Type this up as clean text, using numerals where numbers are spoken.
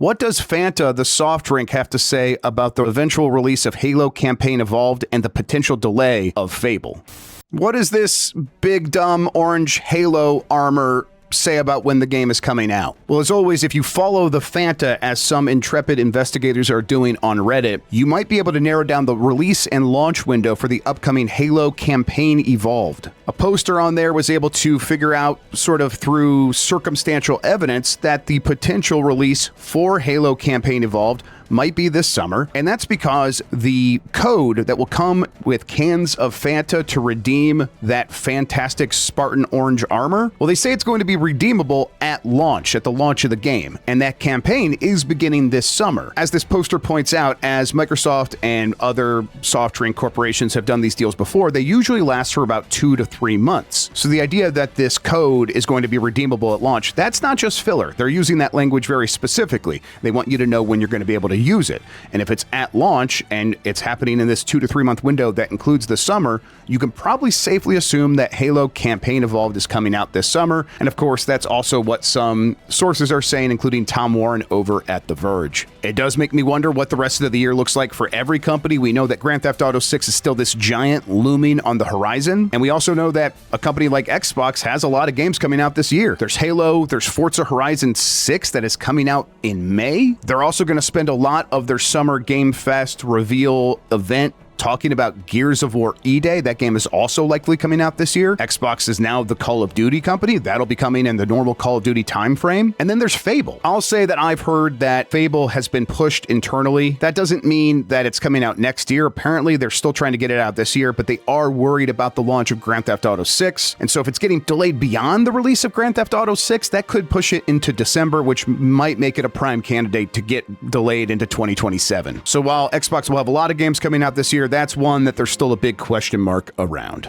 What does Fanta, the soft drink, have to say about the eventual release of Halo Campaign Evolved and the potential delay of Fable? What does this big, dumb, orange Halo armor say about when the game is coming out? Well, as always, if you follow the Fanta, as some intrepid investigators are doing on Reddit, you might be able to narrow down the release and launch window for the upcoming Halo Campaign Evolved. A poster on there was able to figure out, sort of through circumstantial evidence, that the potential release for Halo Campaign Evolved might be this summer, and that's because the code that will come with cans of Fanta to redeem that fantastic Spartan orange armor, well, they say it's going to be redeemable at launch, at the launch of the game, and that campaign is beginning this summer. As this poster points out, as Microsoft and other soft drink corporations have done these deals before, they usually last for about 2 to 3 months. So the idea that this code is going to be redeemable at launch, that's not just filler. They're using that language very specifically. They want you to know when you're going to be able to use it. And if it's at launch and it's happening in this 2 to 3 month window that includes the summer, you can probably safely assume that Halo Campaign Evolved is coming out this summer. And of course, that's also what some sources are saying, including Tom Warren over at The Verge. It does make me wonder what the rest of the year looks like for every company. We know that Grand Theft Auto 6 is still this giant looming on the horizon. And we also know that a company like Xbox has a lot of games coming out this year. There's Halo, there's Forza Horizon 6 that is coming out in May. They're also going to spend a lot of their Summer Game Fest reveal event talking about Gears of War E-Day. That game is also likely coming out this year. Xbox is now the Call of Duty company. That'll be coming in the normal Call of Duty time frame. And then there's Fable. I'll say that I've heard that Fable has been pushed internally. That doesn't mean that it's coming out next year. Apparently, they're still trying to get it out this year, but they are worried about the launch of Grand Theft Auto 6. And so if it's getting delayed beyond the release of Grand Theft Auto 6, that could push it into December, which might make it a prime candidate to get delayed into 2027. So while Xbox will have a lot of games coming out this year, that's one that there's still a big question mark around.